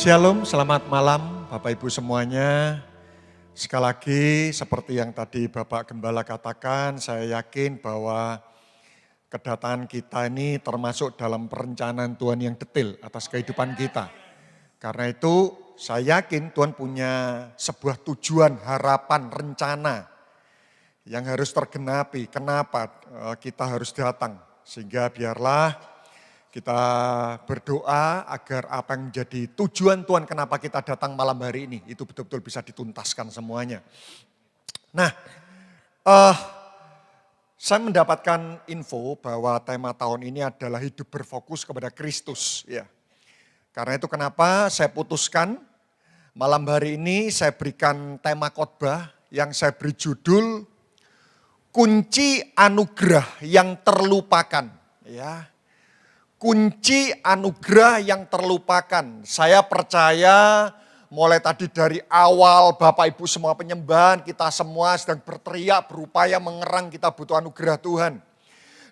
Shalom, selamat malam Bapak Ibu semuanya. Sekali lagi seperti yang tadi Bapak Gembala katakan, saya yakin bahwa kedatangan kita ini termasuk dalam perencanaan Tuhan yang detail atas kehidupan kita. Karena itu saya yakin Tuhan punya sebuah tujuan, harapan, rencana yang harus tergenapi. Kenapa kita harus datang? Sehingga biarlah kita berdoa agar apa yang menjadi tujuan Tuhan kenapa kita datang malam hari ini, itu betul-betul bisa dituntaskan semuanya. Nah, saya mendapatkan info bahwa tema tahun ini adalah hidup berfokus kepada Kristus. Ya. Karena itu kenapa saya putuskan malam hari ini saya berikan tema khotbah yang saya beri judul Kunci Anugerah yang Terlupakan. Ya. Kunci anugerah yang terlupakan. Saya percaya mulai tadi dari awal Bapak Ibu semua penyembahan, kita semua sedang berteriak, berupaya mengerang kita butuh anugerah Tuhan.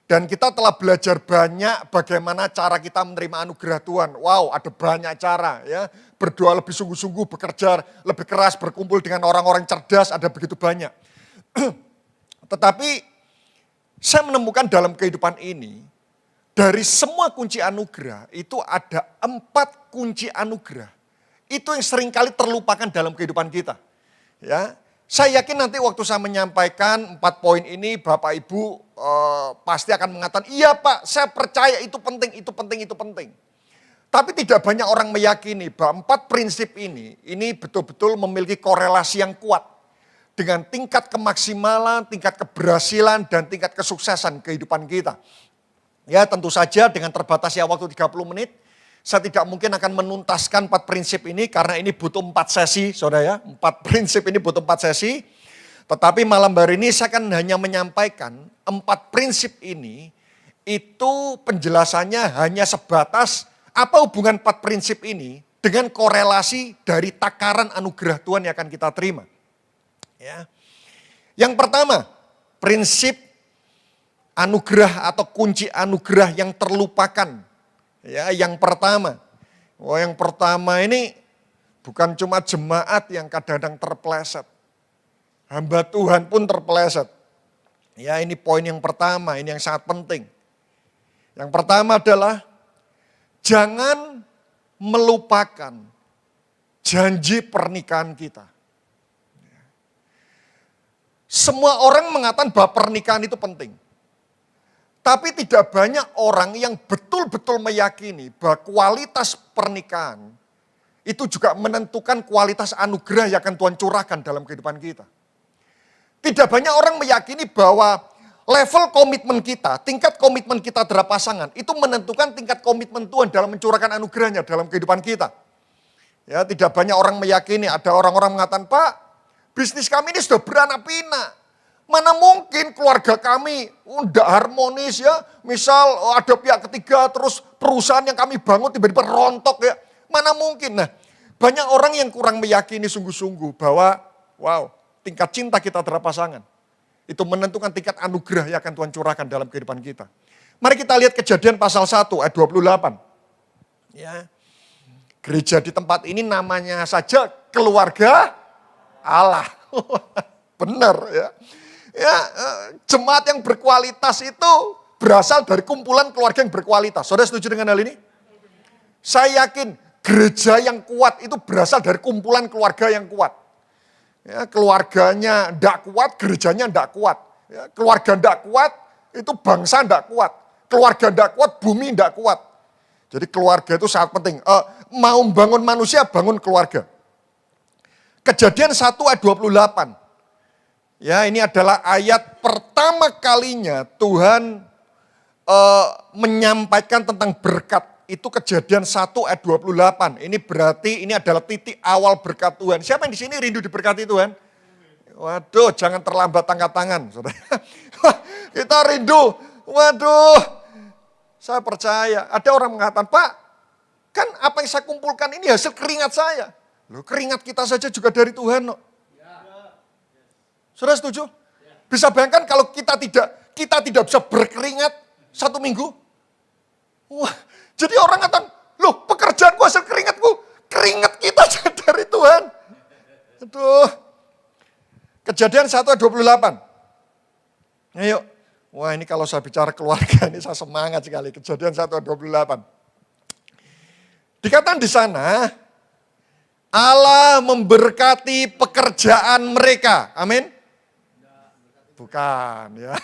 Dan kita telah belajar banyak bagaimana cara kita menerima anugerah Tuhan. Wow, ada banyak cara ya. Berdoa lebih sungguh-sungguh, bekerja lebih keras, berkumpul dengan orang-orang cerdas, ada begitu banyak. Tetapi saya menemukan dalam kehidupan ini, dari semua kunci anugerah, itu ada 4 kunci anugerah. Itu yang seringkali terlupakan dalam kehidupan kita. Ya, saya yakin nanti waktu saya menyampaikan 4 poin ini, Bapak Ibu pasti akan mengatakan, iya Pak, saya percaya itu penting, itu penting, itu penting. Tapi tidak banyak orang meyakini bahwa 4 prinsip ini betul-betul memiliki korelasi yang kuat dengan tingkat kemaksimalan, tingkat keberhasilan, dan tingkat kesuksesan kehidupan kita. Ya tentu saja dengan terbatasnya waktu 30 menit, saya tidak mungkin akan menuntaskan 4 prinsip ini karena ini butuh 4 sesi, saudara ya. 4 prinsip ini butuh 4 sesi. Tetapi malam hari ini saya akan hanya menyampaikan 4 prinsip ini, itu penjelasannya hanya sebatas apa hubungan 4 prinsip ini dengan korelasi dari takaran anugerah Tuhan yang akan kita terima. Ya. Yang pertama, prinsip anugerah atau kunci anugerah yang terlupakan. Ya, yang pertama. Yang pertama ini bukan cuma jemaat yang kadang-kadang terpeleset. Hamba Tuhan pun terpeleset. Ya, ini poin yang pertama, ini yang sangat penting. Yang pertama adalah jangan melupakan janji pernikahan kita. Semua orang mengatakan bahwa pernikahan itu penting. Tapi tidak banyak orang yang betul-betul meyakini bahwa kualitas pernikahan itu juga menentukan kualitas anugerah yang akan Tuhan curahkan dalam kehidupan kita. Tidak banyak orang meyakini bahwa level komitmen kita, tingkat komitmen kita terhadap pasangan itu menentukan tingkat komitmen Tuhan dalam mencurahkan anugerahnya dalam kehidupan kita. Ya, tidak banyak orang meyakini, ada orang-orang mengatakan, Pak, bisnis kami ini sudah beranak pinak. Mana mungkin keluarga kami tidak harmonis ya. Misal ada pihak ketiga terus perusahaan yang kami bangun tiba-tiba rontok ya. Mana mungkin. Nah, banyak orang yang kurang meyakini sungguh-sungguh bahwa wow, tingkat cinta kita terhadap pasangan itu menentukan tingkat anugerah yang akan Tuhan curahkan dalam kehidupan kita. Mari kita lihat Kejadian pasal 1 ayat 28. Ya. Gereja di tempat ini namanya saja keluarga Allah. Benar ya. Ya, jemaat yang berkualitas itu berasal dari kumpulan keluarga yang berkualitas. Saudara setuju dengan hal ini? Saya yakin gereja yang kuat itu berasal dari kumpulan keluarga yang kuat. Ya, keluarganya tidak kuat, gerejanya tidak kuat. Ya, keluarga tidak kuat, itu bangsa tidak kuat. Keluarga tidak kuat, bumi tidak kuat. Jadi keluarga itu sangat penting. Mau bangun manusia, bangun keluarga. Kejadian 1 ayat 28. Ya, ini adalah ayat pertama kalinya Tuhan menyampaikan tentang berkat. Itu Kejadian 1 ayat 28. Ini berarti ini adalah titik awal berkat Tuhan. Siapa yang di sini rindu diberkati Tuhan? Waduh, jangan terlambat angkat tangan. Kita rindu. Waduh, saya percaya. Ada orang mengatakan, Pak, kan apa yang saya kumpulkan ini hasil keringat saya. Loh, keringat kita saja juga dari Tuhan. No. Saudara setuju? Bisa bayangkan kalau kita tidak bisa berkeringat 1 minggu? Wah, jadi orang katakan, loh pekerjaanku hasil keringatku. keringet kita dari Tuhan. Aduh. Kejadian 1 ayat 28. Ayo. Wah ini kalau saya bicara keluarga ini saya semangat sekali. Kejadian 1 ayat 28. Dikatakan di sana, Allah memberkati pekerjaan mereka. Amin. Bukan ya.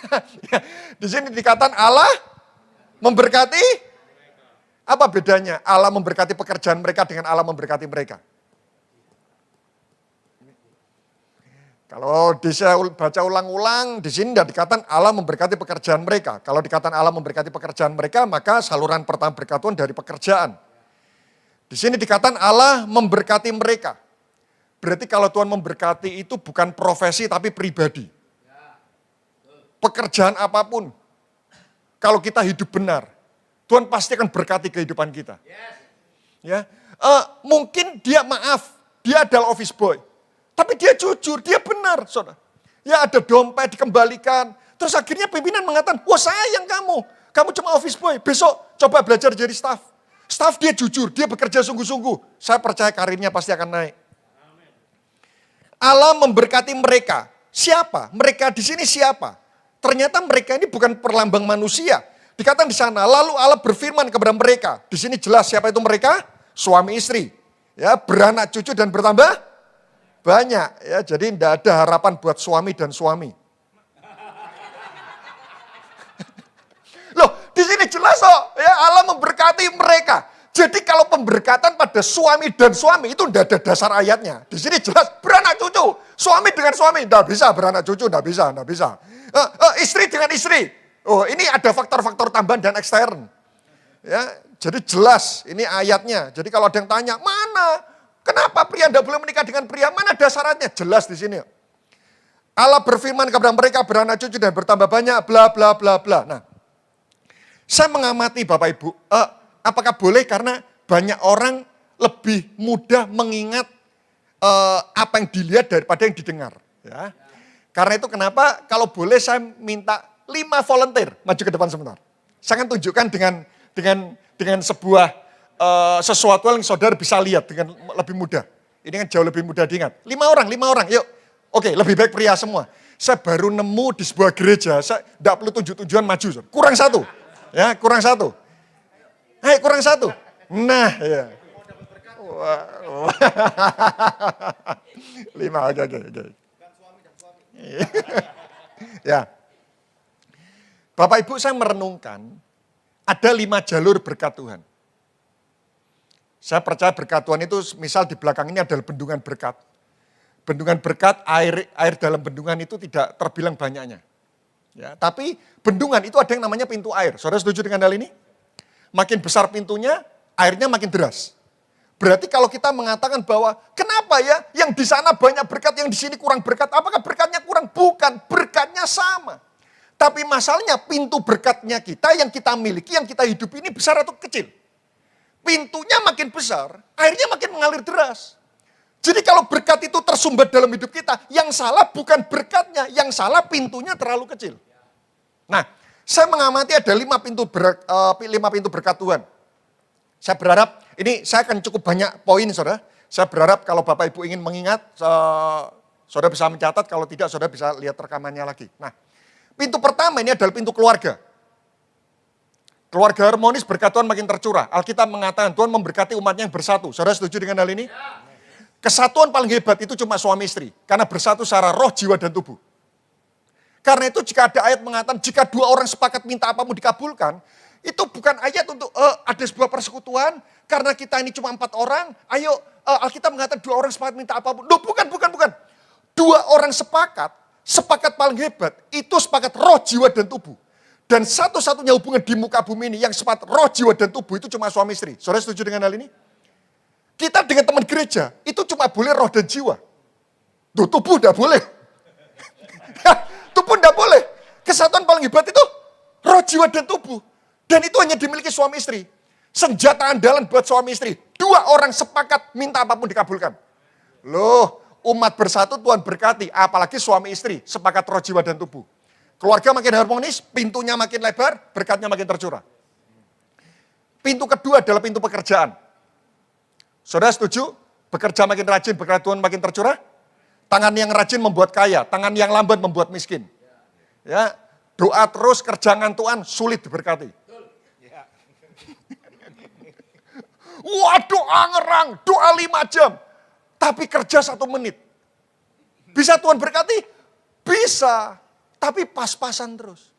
Di sini dikatakan Allah memberkati. Apa bedanya Allah memberkati pekerjaan mereka dengan Allah memberkati mereka? Kalau saya baca ulang-ulang, di sini tidak dikatakan Allah memberkati pekerjaan mereka. Kalau dikatakan Allah memberkati pekerjaan mereka, maka saluran pertama berkat Tuhan dari pekerjaan. Di sini dikatakan Allah memberkati mereka. Berarti kalau Tuhan memberkati itu bukan profesi tapi pribadi. Pekerjaan apapun, kalau kita hidup benar, Tuhan pasti akan berkati kehidupan kita. Ya, mungkin dia adalah office boy, tapi dia jujur, dia benar, saudara. Ya ada dompet dikembalikan, terus akhirnya pimpinan mengatakan, wah sayang kamu cuma office boy, besok coba belajar jadi staff. Staff dia jujur, dia bekerja sungguh-sungguh. Saya percaya karirnya pasti akan naik. Allah memberkati mereka. Siapa? Mereka di sini siapa? Ternyata mereka ini bukan perlambang manusia. Dikatakan di sana, lalu Allah berfirman kepada mereka. Di sini jelas siapa itu mereka? Suami istri. Ya, beranak cucu dan bertambah banyak. Ya, jadi tidak ada harapan buat suami dan suami. Loh, di sini jelas ya Allah memberkati mereka. Jadi kalau pemberkatan pada suami dan suami itu tidak ada dasar ayatnya. Di sini jelas beranak cucu. Suami dengan suami tidak bisa beranak cucu, tidak bisa. Istri dengan istri. Oh, ini ada faktor-faktor tambahan dan ekstern. Ya, jadi jelas ini ayatnya. Jadi kalau ada yang tanya, mana? Kenapa pria tidak boleh menikah dengan pria? Mana dasarnya? Jelas di sini. Allah berfirman kepada mereka beranak cucu dan bertambah banyak, bla bla bla bla. Nah, saya mengamati Bapak Ibu, apakah boleh karena banyak orang lebih mudah mengingat apa yang dilihat daripada yang didengar. Ya. Karena itu kenapa kalau boleh saya minta 5 volunteer maju ke depan sebentar. Saya akan tunjukkan dengan sebuah sesuatu yang saudara bisa lihat dengan lebih mudah. Ini kan jauh lebih mudah diingat. 5 orang, yuk. Oke, lebih baik pria semua. Saya baru nemu di sebuah gereja, saya tidak perlu tunjuk-tunjukan maju. Kurang 1. Ya, kurang 1. Hai, kurang 1. Nah, ya. 5, oke. Ya. Bapak Ibu saya merenungkan, ada 5 jalur berkat Tuhan. Saya percaya berkat Tuhan itu misal di belakang ini adalah bendungan berkat. Bendungan berkat, air dalam bendungan itu tidak terbilang banyaknya. Ya, tapi bendungan itu ada yang namanya pintu air. Saudara setuju dengan hal ini? Makin besar pintunya, airnya makin deras. Berarti kalau kita mengatakan bahwa kenapa ya yang di sana banyak berkat, yang di sini kurang berkat. Apakah berkatnya kurang? Bukan, berkatnya sama. Tapi masalahnya pintu berkatnya kita yang kita miliki, yang kita hidup ini besar atau kecil. Pintunya makin besar, airnya makin mengalir deras. Jadi kalau berkat itu tersumbat dalam hidup kita, yang salah bukan berkatnya, yang salah pintunya terlalu kecil. Nah, saya mengamati ada 5 pintu berkat Tuhan. Saya berharap, ini saya akan cukup banyak poin saudara. Saya berharap kalau Bapak Ibu ingin mengingat, saudara bisa mencatat, kalau tidak saudara bisa lihat rekamannya lagi. Nah, pintu pertama ini adalah pintu keluarga. Keluarga harmonis berkat Tuhan makin tercurah. Alkitab mengatakan Tuhan memberkati umatnya yang bersatu. Saudara setuju dengan hal ini? Kesatuan paling hebat itu cuma suami istri. Karena bersatu secara roh, jiwa, dan tubuh. Karena itu jika ada ayat mengatakan jika 2 orang sepakat minta apapun dikabulkan, itu bukan ayat untuk ada sebuah persekutuan. Karena kita ini cuma 4 orang, ayo Alkitab mengatakan 2 orang sepakat minta apapun. Loh, bukan. 2 orang sepakat paling hebat, itu sepakat roh, jiwa, dan tubuh. Dan satu-satunya hubungan di muka bumi ini yang sepakat roh, jiwa, dan tubuh itu cuma suami istri. Saudara setuju dengan hal ini? Kita dengan teman gereja, itu cuma boleh roh dan jiwa. Tubuh tidak boleh. Tubuh tidak boleh. Kesatuan paling hebat itu roh, jiwa, dan tubuh. Dan itu hanya dimiliki suami istri. Senjata andalan buat suami istri. 2 orang sepakat minta apapun dikabulkan. Loh, umat bersatu Tuhan berkati, apalagi suami istri, sepakat roh, jiwa, dan tubuh. Keluarga makin harmonis, pintunya makin lebar, berkatnya makin tercurah. Pintu kedua adalah pintu pekerjaan. Saudara setuju? Bekerja makin rajin, berkat Tuhan makin tercurah. Tangan yang rajin membuat kaya, tangan yang lambat membuat miskin. Ya, doa terus, kerja ngantuan, sulit diberkati. Wah, doa ngerang, doa 5 jam. Tapi kerja 1 menit. Bisa Tuhan berkati? Bisa. Tapi pas-pasan terus.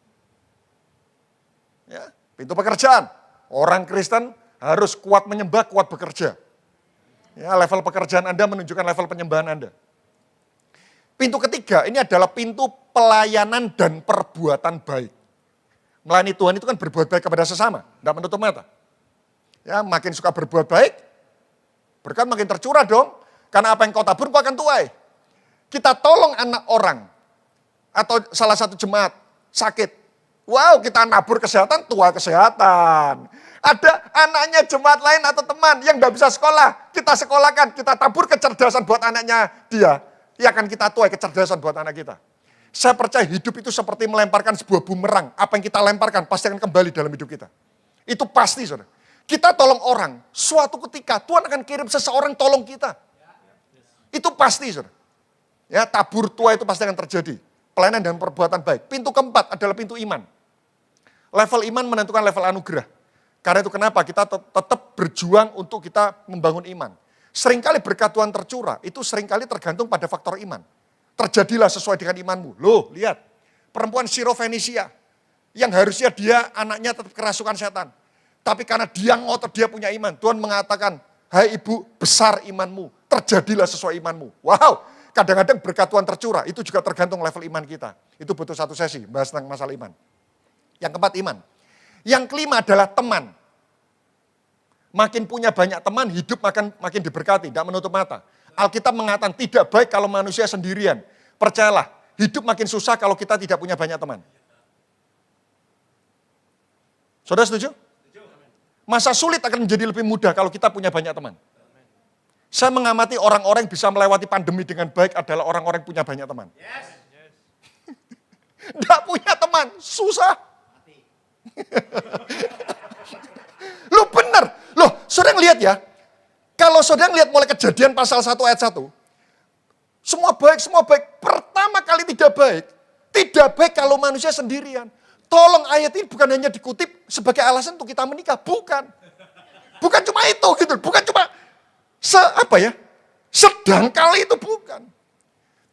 Ya, pintu pekerjaan. Orang Kristen harus kuat menyembah, kuat bekerja. Ya, level pekerjaan Anda menunjukkan level penyembahan Anda. Pintu ketiga, ini adalah pintu pelayanan dan perbuatan baik. Melayani Tuhan itu kan berbuat baik kepada sesama, tidak menutup mata. Ya, makin suka berbuat baik, berkat makin tercurah dong. Karena apa yang kau tabur, kau akan tuai. Kita tolong anak orang, atau salah satu jemaat sakit. Wow, kita nabur kesehatan, tua kesehatan. Ada anaknya jemaat lain atau teman yang gak bisa sekolah. Kita sekolahkan, kita tabur kecerdasan buat anaknya dia. Dia akan kita tuai kecerdasan buat anak kita. Saya percaya hidup itu seperti melemparkan sebuah bumerang. Apa yang kita lemparkan pasti akan kembali dalam hidup kita. Itu pasti, saudara. Kita tolong orang, suatu ketika Tuhan akan kirim seseorang tolong kita. Itu pasti, saudara. Ya, tabur tua itu pasti akan terjadi. Pelayanan dan perbuatan baik. Pintu keempat adalah pintu iman. Level iman menentukan level anugerah. Karena itu kenapa kita tetap berjuang untuk kita membangun iman. Seringkali berkat Tuhan tercurah, itu seringkali tergantung pada faktor iman. Terjadilah sesuai dengan imanmu. Loh, lihat. Perempuan Sirofenisia. Yang harusnya dia anaknya tetap kerasukan setan. Tapi karena dia ngotot, dia punya iman. Tuhan mengatakan, hai ibu, besar imanmu. Terjadilah sesuai imanmu. Wow, kadang-kadang berkat Tuhan tercurah. Itu juga tergantung level iman kita. Itu butuh satu sesi, bahas tentang masalah iman. Yang keempat, iman. Yang kelima adalah teman. Makin punya banyak teman, hidup makin diberkati, tidak menutup mata. Alkitab mengatakan tidak baik kalau manusia sendirian. Percayalah, hidup makin susah kalau kita tidak punya banyak teman. Saudara setuju? Masa sulit akan menjadi lebih mudah kalau kita punya banyak teman. Saya mengamati orang-orang yang bisa melewati pandemi dengan baik adalah orang-orang yang punya banyak teman. Tidak punya teman, susah. Lu bener. Loh, saudara ngelihat ya. Kalau saudara ngelihat mulai Kejadian pasal 1 ayat 1. Semua baik. Pertama kali tidak baik. Tidak baik kalau manusia sendirian. Tolong ayat ini bukan hanya dikutip sebagai alasan untuk kita menikah. Bukan. Bukan cuma itu gitu. Bukan cuma sedangkali itu bukan.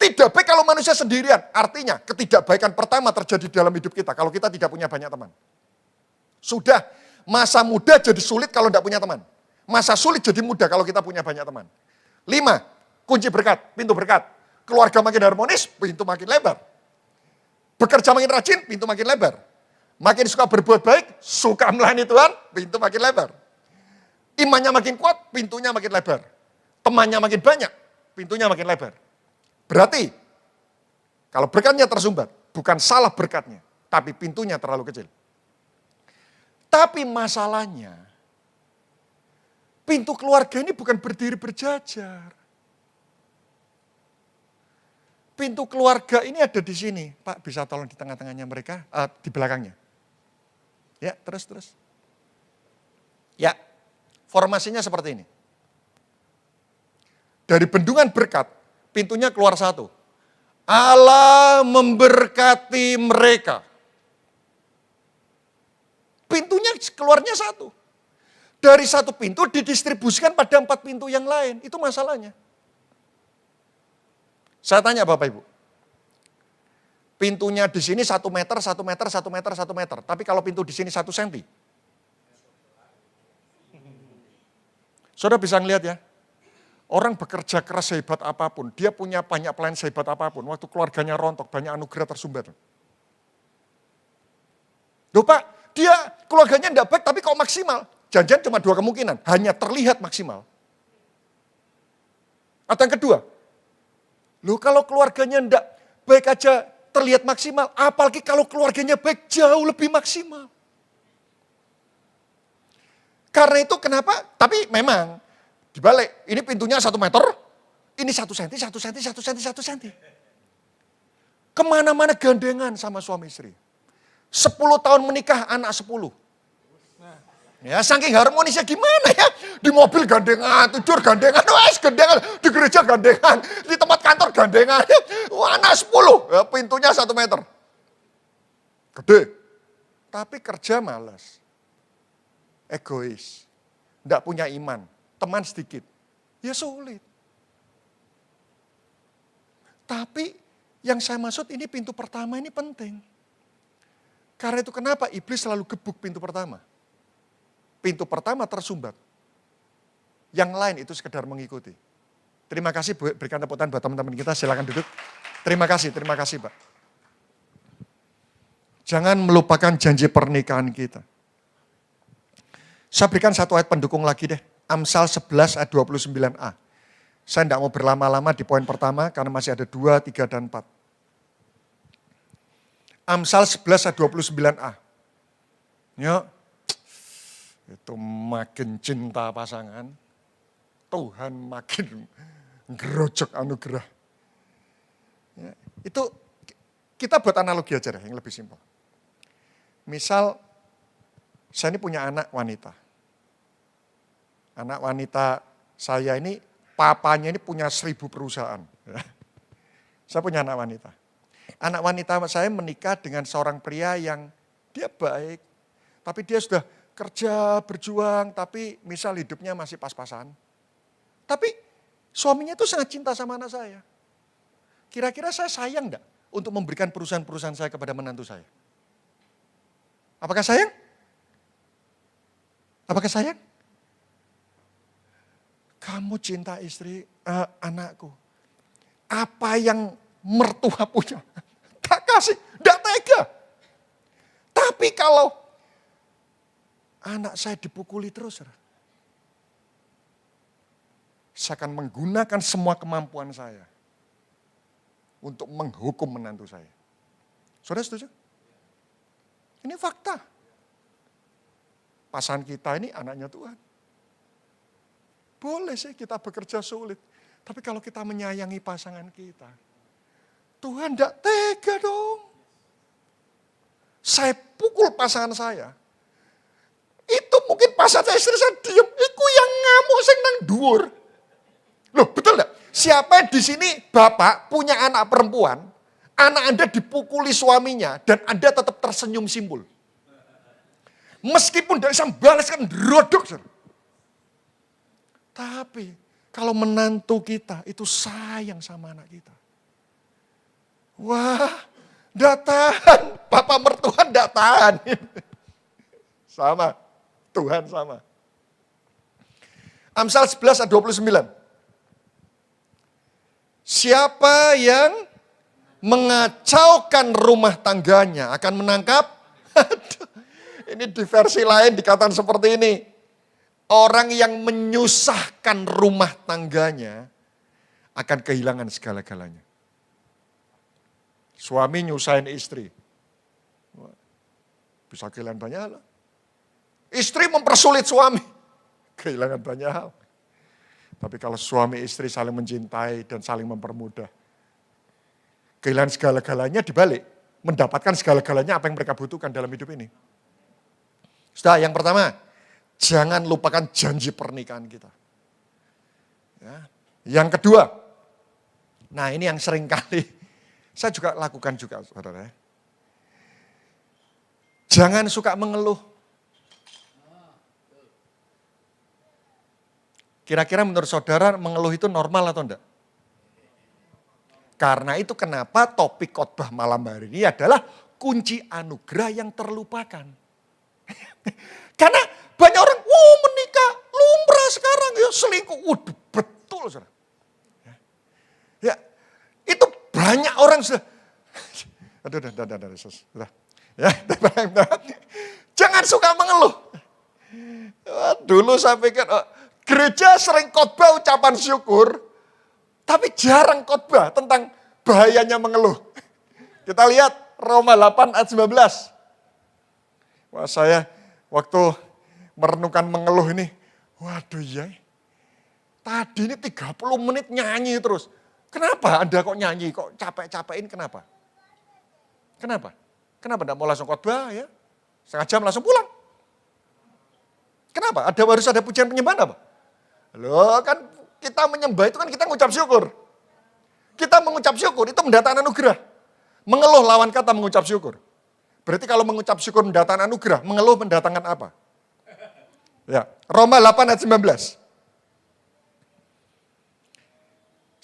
Tidak baik kalau manusia sendirian. Artinya ketidakbaikan pertama terjadi dalam hidup kita kalau kita tidak punya banyak teman. Sudah, masa muda jadi sulit kalau tidak punya teman. Masa sulit jadi mudah kalau kita punya banyak teman. 5, kunci berkat, pintu berkat. Keluarga makin harmonis, pintu makin lebar. Bekerja makin rajin, pintu makin lebar. Makin suka berbuat baik, suka melayani Tuhan, pintu makin lebar. Imannya makin kuat, pintunya makin lebar. Temannya makin banyak, pintunya makin lebar. Berarti, kalau berkatnya tersumbat, bukan salah berkatnya, tapi pintunya terlalu kecil. Tapi masalahnya, pintu keluarga ini bukan berdiri berjajar. Pintu keluarga ini ada di sini. Pak, bisa tolong di tengah-tengahnya mereka, di belakangnya. Ya, terus. Ya, formasinya seperti ini. Dari bendungan berkat, pintunya keluar satu. Allah memberkati mereka. Pintunya keluarnya satu. Dari satu pintu didistribusikan pada 4 pintu yang lain. Itu masalahnya. Saya tanya Bapak Ibu. Pintunya di sini 1 meter, 1 meter, 1 meter, 1 meter. Tapi kalau pintu di sini 1 senti. Saudara bisa ngelihat ya. Orang bekerja keras sehebat apapun. Dia punya banyak pelayan sehebat apapun. Waktu keluarganya rontok, banyak anugerah tersumbat. Loh Pak, dia keluarganya enggak baik tapi kok maksimal. Jangan-jangan cuma 2 kemungkinan. Hanya terlihat maksimal. Atau yang kedua, loh kalau keluarganya enggak baik aja terlihat maksimal. Apalagi kalau keluarganya baik jauh lebih maksimal. Karena itu kenapa? Tapi memang dibalik. Ini pintunya 1 meter. Ini 1 senti, 1 senti, 1 senti, 1 senti. Kemana-mana gandengan sama suami istri. 10 tahun menikah, anak 10. Ya saking harmonisnya gimana ya. Di mobil gandengan, tidur gandengan, gandengan, di gereja gandengan, di tempat kantor gandengan. Anak 10, ya, pintunya 1 meter. Gede. Tapi kerja malas. Egois. Tidak punya iman. Teman sedikit. Ya sulit. Tapi yang saya maksud ini pintu pertama ini penting. Karena itu kenapa iblis selalu gebuk pintu pertama. Pintu pertama tersumbat. Yang lain itu sekedar mengikuti. Terima kasih, berikan tepuk tangan buat teman-teman kita, silakan duduk. Terima kasih Pak. Jangan melupakan janji pernikahan kita. Saya berikan satu ayat pendukung lagi deh. Amsal 11 ayat 29a. Saya tidak mau berlama-lama di poin pertama karena masih ada 2, 3, dan 4. Amsal 11 ayat 29a. Ya, itu makin cinta pasangan, Tuhan makin ngerojok anugerah. Ya, itu kita buat analogi aja deh yang lebih simpel. Misal, saya ini punya anak wanita. Anak wanita saya ini, papanya ini punya 1000 perusahaan. Saya punya anak wanita. Anak wanita saya menikah dengan seorang pria yang dia baik, tapi dia sudah kerja, berjuang, tapi misal hidupnya masih pas-pasan. Tapi suaminya itu sangat cinta sama anak saya. Kira-kira saya sayang enggak untuk memberikan perusahaan-perusahaan saya kepada menantu saya? Apakah sayang? Apakah sayang? Kamu cinta istri anakku. Apa yang mertua punya? Tak kasih, tak tega. Tapi kalau anak saya dipukuli terus, saya akan menggunakan semua kemampuan saya untuk menghukum menantu saya. Saudara setuju? Ini fakta. Pasangan kita ini anaknya Tuhan. Boleh sih kita bekerja sulit, tapi kalau kita menyayangi pasangan kita, Tuhan tidak tega dong. Saya pukul pasangan saya, itu mungkin pasangan saya istri saya diem, iku yang ngamuk sing nang dhuwur. Loh, betul enggak? Siapa di sini bapak punya anak perempuan, anak Anda dipukuli suaminya dan Anda tetap tersenyum simpul. Meskipun tidak bisa membalaskan rodok. Tapi kalau menantu kita itu sayang sama anak kita. Wah, tidak tahan. Bapak mertua tidak tahan. Sama. Tuhan sama. Amsal 11 ayat 29. Siapa yang mengacaukan rumah tangganya akan menangkap. Ini di versi lain dikatakan seperti ini. Orang yang menyusahkan rumah tangganya akan kehilangan segala-galanya. Suami nyusahin istri. Bisa kehilangan banyak hal. Istri mempersulit suami. Kehilangan banyak hal. Tapi kalau suami istri saling mencintai dan saling mempermudah. Kehilangan segala-galanya dibalik. Mendapatkan segala-galanya apa yang mereka butuhkan dalam hidup ini. Sudah, yang pertama. Jangan lupakan janji pernikahan kita. Ya. Yang kedua. Nah ini yang sering kali. Saya juga lakukan juga saudara. Jangan suka mengeluh. Kira-kira menurut saudara mengeluh itu normal atau enggak? Karena itu kenapa topik khotbah malam hari ini adalah kunci anugerah yang terlupakan. Karena banyak orang, menikah, lumrah sekarang ya selingkuh. Waduh, betul saudara. Ya, itu banyak orang sudah. Aduh, sudah. Ya, jangan suka mengeluh. Dulu saya pikir, gereja sering khotbah ucapan syukur, tapi jarang khotbah tentang bahayanya mengeluh. Kita lihat Roma 8 ayat 19. Wah, saya waktu merenungkan mengeluh ini, waduh ya, tadi ini 30 menit nyanyi terus. Kenapa Anda kok nyanyi, kok capek-capekin, kenapa? Kenapa? Kenapa tidak mau langsung khotbah ya? Setengah jam langsung pulang. Kenapa? Harus ada pujian penyembahan apa? Loh kan kita menyembah itu kan kita mengucap syukur. Kita mengucap syukur itu mendatangkan anugerah. Mengeluh lawan kata mengucap syukur. Berarti kalau mengucap syukur mendatangkan anugerah, mengeluh mendatangkan apa? Ya, Roma 8 ayat 19.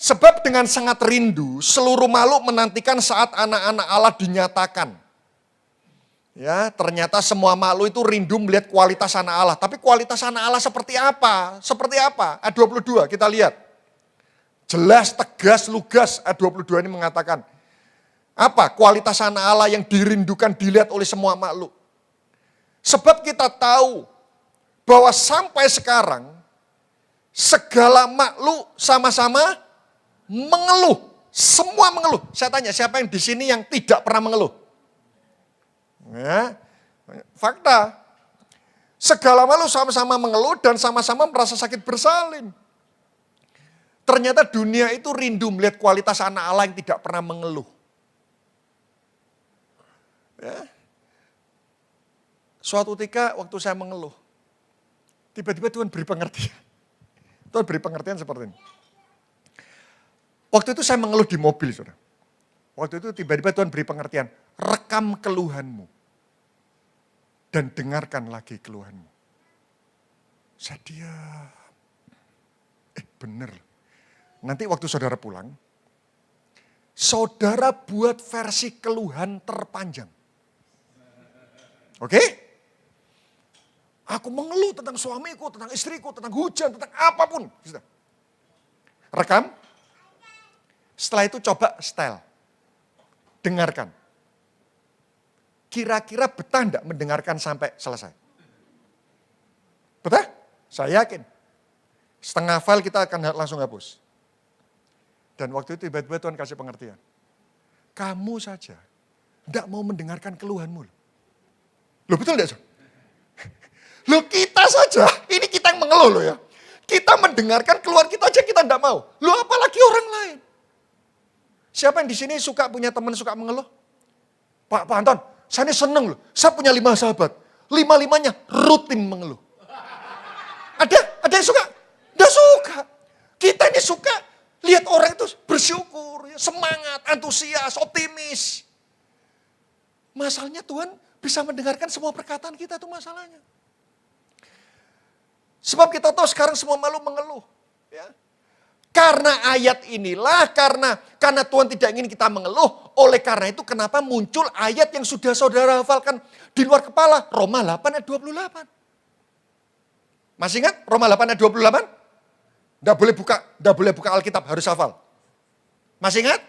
Sebab dengan sangat rindu, seluruh makhluk menantikan saat anak-anak Allah dinyatakan. Ya, ternyata semua makhluk itu rindu melihat kualitas anak Allah. Tapi kualitas anak Allah seperti apa? Seperti apa? Ayat 22 kita lihat. Jelas, tegas, lugas. Ayat 22 ini mengatakan. Apa kualitas anak Allah yang dirindukan dilihat oleh semua makhluk? Sebab kita tahu bahwa sampai sekarang segala makhluk sama-sama mengeluh, semua mengeluh. Saya tanya, siapa yang di sini yang tidak pernah mengeluh? Ya, fakta. Segala makhluk sama-sama mengeluh dan sama-sama merasa sakit bersalin. Ternyata dunia itu rindu melihat kualitas anak Allah yang tidak pernah mengeluh. Ya. Suatu ketika waktu saya mengeluh, tiba-tiba Tuhan beri pengertian. Tuhan beri pengertian seperti ini. Waktu itu saya mengeluh di mobil, saudara. Waktu itu tiba-tiba Tuhan beri pengertian, rekam keluhanmu dan dengarkan lagi keluhanmu. Saya diam. Bener. Nanti waktu saudara pulang, saudara buat versi keluhan terpanjang. Oke? Aku mengeluh tentang suamiku, tentang istriku, tentang hujan, tentang apapun. Rekam. Setelah itu coba setel. Dengarkan. Kira-kira betah enggak mendengarkan sampai selesai? Betah? Saya yakin. Setengah file kita akan langsung hapus. Dan waktu itu tiba-tiba Tuhan kasih pengertian. Kamu saja enggak mau mendengarkan keluhanmu. Loh betul enggak? Loh kita saja, ini kita yang mengeluh loh ya. Kita mendengarkan keluhan kita aja kita enggak mau. Loh apalagi orang lain. Siapa yang di sini suka punya teman suka mengeluh? Pak Anton, saya ini seneng loh. Saya punya 5 sahabat. 5-5-nya rutin mengeluh. Ada yang suka? Nggak suka. Kita ini suka lihat orang itu bersyukur, semangat, antusias, optimis. Masalahnya Tuhan bisa mendengarkan semua perkataan kita itu masalahnya. Sebab kita tahu sekarang semua makhluk mengeluh. Ya. Karena ayat inilah, karena Tuhan tidak ingin kita mengeluh, oleh karena itu kenapa muncul ayat yang sudah saudara hafalkan di luar kepala, Roma 8 ayat 28. Masih ingat Roma 8 ayat 28? Tidak boleh buka Alkitab, harus hafal. Masih ingat?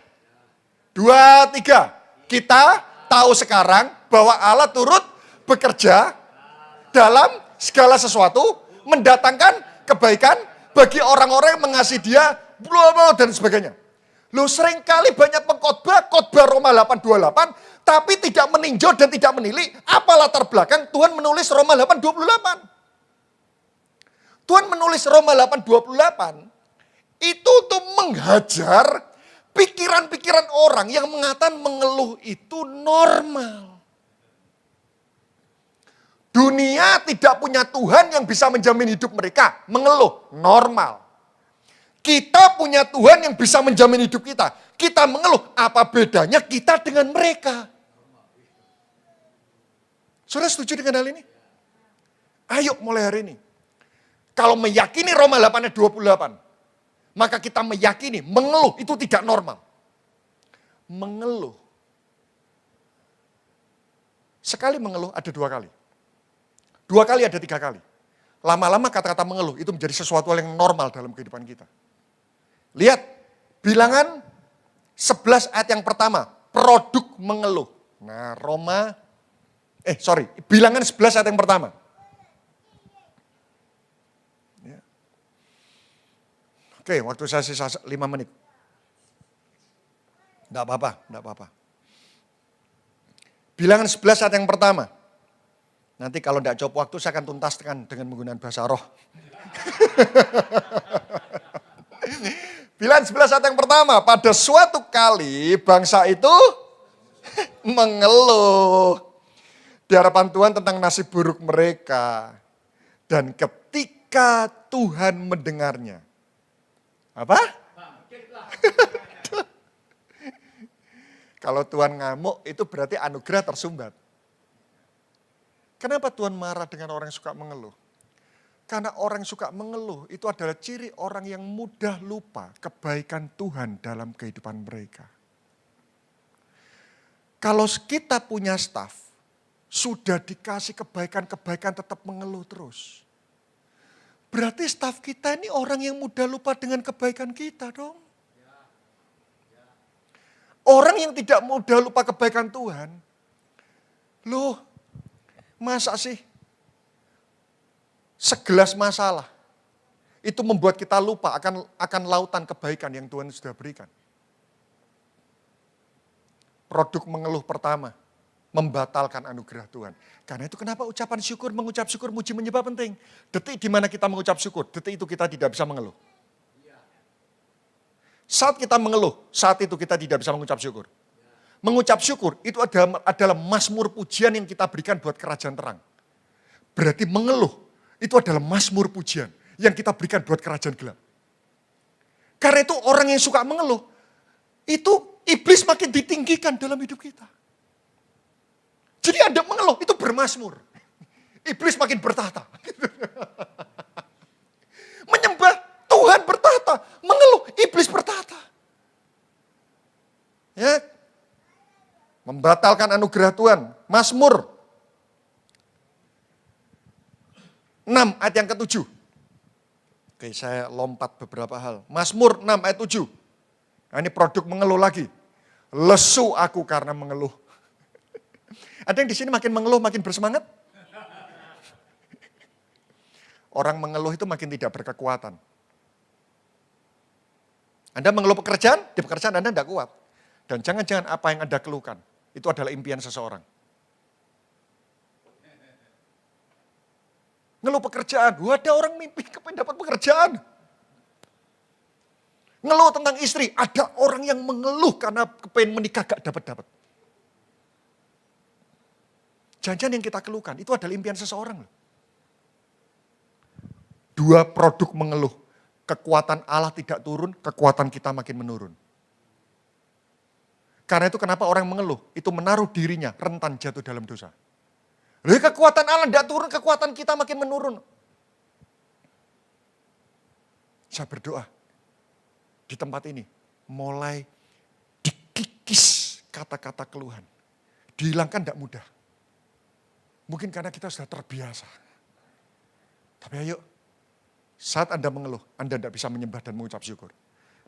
2, 3. Kita tahu sekarang bahwa Allah turut bekerja dalam segala sesuatu, mendatangkan kebaikan, bagi orang-orang yang mengasihi dia, dan sebagainya. Loh seringkali banyak pengkhotbah, khotbah Roma 8:28, tapi tidak meninjau dan tidak menilik apa latar belakang Tuhan menulis Roma 8:28. Tuhan menulis Roma 8:28 itu untuk menghajar pikiran-pikiran orang yang mengatakan mengeluh itu normal. Dunia tidak punya Tuhan yang bisa menjamin hidup mereka. Mengeluh, normal. Kita punya Tuhan yang bisa menjamin hidup kita. Kita mengeluh, apa bedanya kita dengan mereka? Saudara setuju dengan hal ini? Ayo mulai hari ini. Kalau meyakini Roma 8 ayat 28, maka kita meyakini mengeluh itu tidak normal. Mengeluh. Sekali mengeluh ada 2 kali. 2 kali ada 3 kali. Lama-lama kata-kata mengeluh itu menjadi sesuatu yang normal dalam kehidupan kita. Lihat, bilangan 11 ayat yang pertama, produk mengeluh. Nah bilangan 11 ayat yang pertama. Ya. Oke, waktu saya sisa 5 menit. Enggak apa-apa. Bilangan 11 ayat yang pertama. Nanti kalau tidak cukup waktu saya akan tuntaskan dengan menggunakan bahasa roh. Bilangan 11 ayat yang pertama. Pada suatu kali bangsa itu mengeluh di hadapan Tuhan tentang nasib buruk mereka. Dan ketika Tuhan mendengarnya. Apa? Kalau Tuhan ngamuk itu berarti anugerah tersumbat. Kenapa Tuhan marah dengan orang yang suka mengeluh? Karena orang yang suka mengeluh itu adalah ciri orang yang mudah lupa kebaikan Tuhan dalam kehidupan mereka. Kalau kita punya staf, sudah dikasih kebaikan-kebaikan tetap mengeluh terus. Berarti staf kita ini orang yang mudah lupa dengan kebaikan kita dong. Orang yang tidak mudah lupa kebaikan Tuhan, loh masa sih segelas masalah itu membuat kita lupa akan lautan kebaikan yang Tuhan sudah berikan. Produk mengeluh pertama, membatalkan anugerah Tuhan. Karena itu kenapa ucapan syukur, mengucap syukur, muji menyembah penting. Detik di mana kita mengucap syukur, detik itu kita tidak bisa mengeluh. Saat kita mengeluh, saat itu kita tidak bisa mengucap syukur. Mengucap syukur itu adalah mazmur pujian yang kita berikan buat kerajaan terang. Berarti mengeluh itu adalah mazmur pujian yang kita berikan buat kerajaan gelap. Karena itu orang yang suka mengeluh, itu iblis makin ditinggikan dalam hidup kita. Jadi Anda mengeluh, itu bermazmur. Iblis makin bertahta. Menyembah, Tuhan bertahta. Mengeluh, iblis bertahta. Ya, membatalkan anugerah Tuhan. Mazmur 6 ayat yang ke-7. Oke, saya lompat beberapa hal. Mazmur 6 ayat 7. Nah, ini produk mengeluh lagi. Lesu aku karena mengeluh. Ada yang di sini makin mengeluh makin bersemangat? Orang mengeluh itu makin tidak berkekuatan. Anda mengeluh pekerjaan, di pekerjaan Anda tidak kuat. Dan jangan-jangan apa yang Anda keluhkan, itu adalah impian seseorang. Ngeluh pekerjaan, ada orang mimpi kepengen dapat pekerjaan. Ngeluh tentang istri, ada orang yang mengeluh karena kepengen menikah gak dapat-dapat. Jangan-jangan yang kita keluhkan, itu adalah impian seseorang. Dua produk mengeluh. Kekuatan Allah tidak turun, kekuatan kita makin menurun. Karena itu kenapa orang mengeluh, itu menaruh dirinya rentan jatuh dalam dosa. Lalu kekuatan Allah tidak turun, kekuatan kita makin menurun. Saya berdoa, di tempat ini mulai dikikis kata-kata keluhan. Dihilangkan tidak mudah. Mungkin karena kita sudah terbiasa. Tapi ayo, saat Anda mengeluh, Anda tidak bisa menyembah dan mengucap syukur.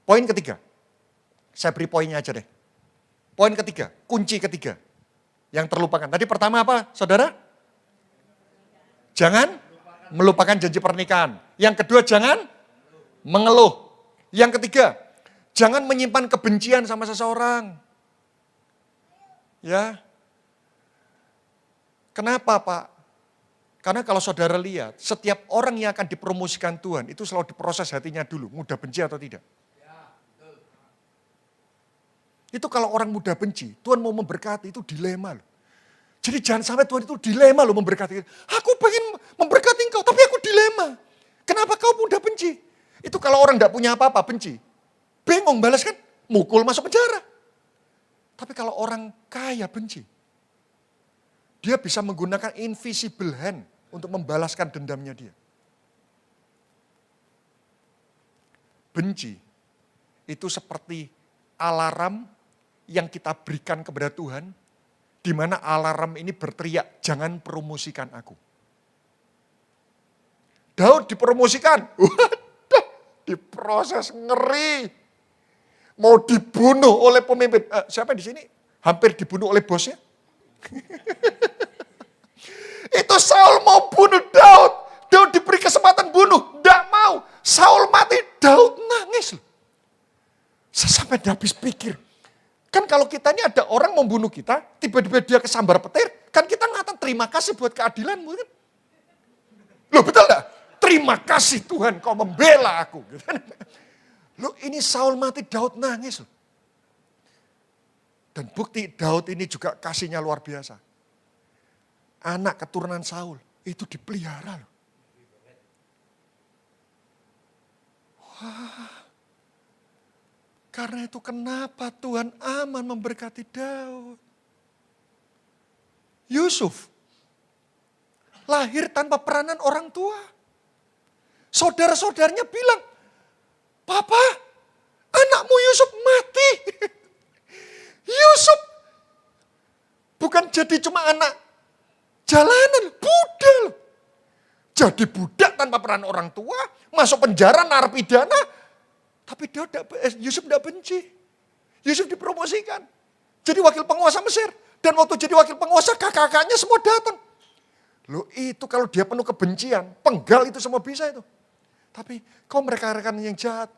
Poin ketiga, saya beri poinnya aja deh. Poin ketiga, kunci ketiga yang terlupakan. Tadi pertama apa, saudara? Jangan melupakan janji pernikahan. Yang kedua, jangan mengeluh. Yang ketiga, jangan menyimpan kebencian sama seseorang. Ya. Kenapa, Pak? Karena kalau saudara lihat, setiap orang yang akan dipromosikan Tuhan, itu selalu diproses hatinya dulu, mudah benci atau tidak. Itu kalau orang mudah benci, Tuhan mau memberkati, itu dilema loh. Jadi jangan sampai Tuhan itu dilema loh memberkati. Aku pengen memberkati engkau, tapi aku dilema. Kenapa kau mudah benci? Itu kalau orang tidak punya apa-apa, benci. Bingung balas kan, mukul masuk penjara. Tapi kalau orang kaya benci, dia bisa menggunakan invisible hand untuk membalaskan dendamnya dia. Benci itu seperti alarm yang kita berikan kepada Tuhan, di mana alarm ini berteriak, jangan promosikan aku. Daud dipromosikan, waduh, diproses ngeri. Mau dibunuh oleh pemimpin. Siapa di sini? Hampir dibunuh oleh bosnya. Itu Saul mau bunuh Daud. Daud diberi kesempatan bunuh, tidak mau. Saul mati, Daud nangis. Saya sampai habis pikir. Kan kalau kita ini ada orang membunuh kita, tiba-tiba dia kesambar petir, kan kita ngatakan terima kasih buat keadilanmu. Kan? Loh betul enggak? Terima kasih Tuhan kau membela aku. Loh ini Saul mati, Daud nangis. Loh. Dan bukti Daud ini juga kasihnya luar biasa. Anak keturunan Saul itu dipelihara loh. Karena itu kenapa Tuhan aman memberkati Daud. Yusuf lahir tanpa peranan orang tua. Saudara-saudaranya bilang, Papa, anakmu Yusuf mati. Yusuf bukan jadi cuma anak jalanan, budak. Jadi budak tanpa peran orang tua, masuk penjara, narapidana. Tapi Yusuf tidak benci. Yusuf dipromosikan. Jadi wakil penguasa Mesir. Dan waktu jadi wakil penguasa, kakak-kakaknya semua datang. Loh itu kalau dia penuh kebencian, penggal itu semua bisa itu. Tapi kau mereka-rekan yang jahat.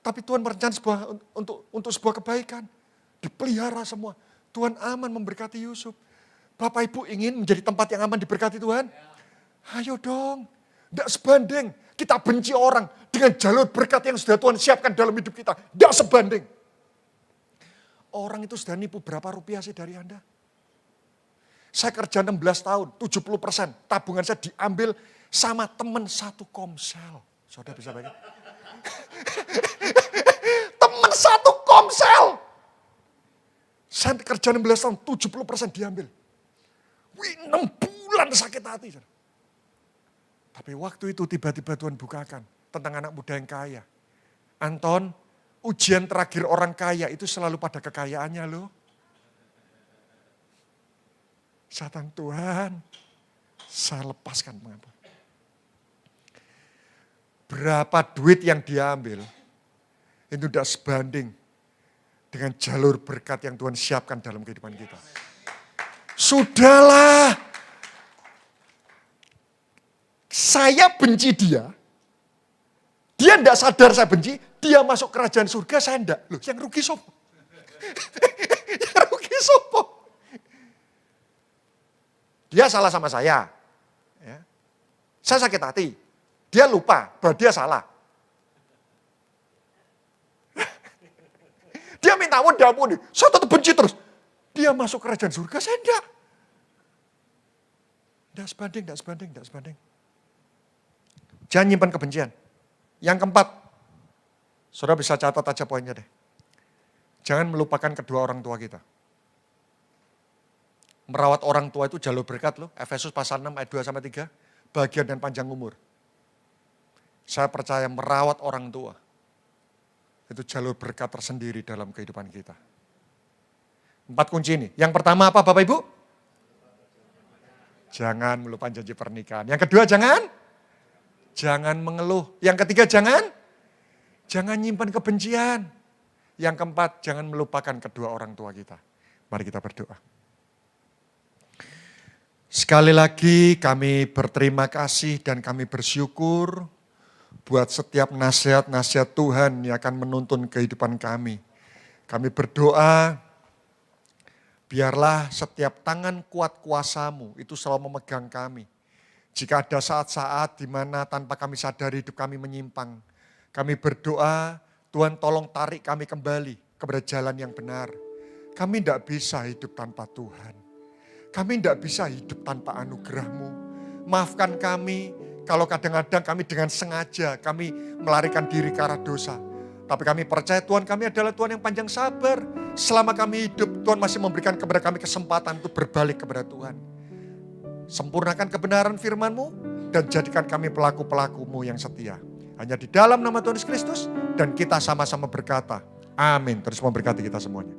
Tapi Tuhan merencanakan untuk sebuah kebaikan. Dipelihara semua. Tuhan aman memberkati Yusuf. Bapak Ibu ingin menjadi tempat yang aman diberkati Tuhan? Ayo dong. Tidak sebanding. Kita benci orang dengan jalur berkat yang sudah Tuhan siapkan dalam hidup kita. Tidak sebanding. Orang itu sudah nipu berapa rupiah sih dari Anda? Saya kerja 16 tahun, 70% tabungan saya diambil sama teman satu Komsel. Saudara bisa bayangin? Teman satu Komsel. Saya kerja 16 tahun, 70% diambil. 6 bulan sakit hati. Tapi waktu itu tiba-tiba Tuhan bukakan tentang anak muda yang kaya. Anton, ujian terakhir orang kaya itu selalu pada kekayaannya loh. Satan Tuhan, saya lepaskan pengampun. Berapa duit yang dia ambil, itu tidak sebanding dengan jalur berkat yang Tuhan siapkan dalam kehidupan kita. Sudahlah, saya benci dia tidak sadar saya benci, dia masuk kerajaan surga, saya enggak. Loh, yang rugi sopo? Yang rugi sopo? Dia salah sama saya. Ya. Saya sakit hati. Dia lupa bahwa dia salah. Dia minta ampun, diampuni. Saya tetap benci terus. Dia masuk kerajaan surga, saya enggak. Enggak sebanding. Jangan nyimpan kebencian. Yang keempat, saudara bisa catat aja poinnya deh. Jangan melupakan kedua orang tua kita. Merawat orang tua itu jalur berkat loh. Efesus pasal 6 ayat 2-3. Bahagia dan panjang umur. Saya percaya merawat orang tua. Itu jalur berkat tersendiri dalam kehidupan kita. 4 kunci ini. Yang pertama apa Bapak Ibu? Jangan melupakan janji pernikahan. Yang kedua jangan mengeluh. Yang ketiga jangan nyimpan kebencian. Yang keempat jangan melupakan kedua orang tua kita. Mari kita berdoa. Sekali lagi kami berterima kasih dan kami bersyukur buat setiap nasihat-nasihat Tuhan yang akan menuntun kehidupan kami. Kami berdoa, biarlah setiap tangan kuat kuasa-Mu itu selalu memegang kami. Jika ada saat-saat di mana tanpa kami sadari hidup kami menyimpang, kami berdoa, Tuhan tolong tarik kami kembali kepada jalan yang benar. Kami tidak bisa hidup tanpa Tuhan. Kami tidak bisa hidup tanpa anugerah-Mu. Maafkan kami kalau kadang-kadang kami dengan sengaja kami melarikan diri ke arah dosa. Tapi kami percaya Tuhan kami adalah Tuhan yang panjang sabar. Selama kami hidup, Tuhan masih memberikan kepada kami kesempatan untuk berbalik kepada Tuhan. Sempurnakan kebenaran firman-Mu dan jadikan kami pelaku-pelaku-Mu yang setia. Hanya di dalam nama Tuhan Yesus Kristus dan kita sama-sama berkata, amin. Terus memberkati kita semuanya.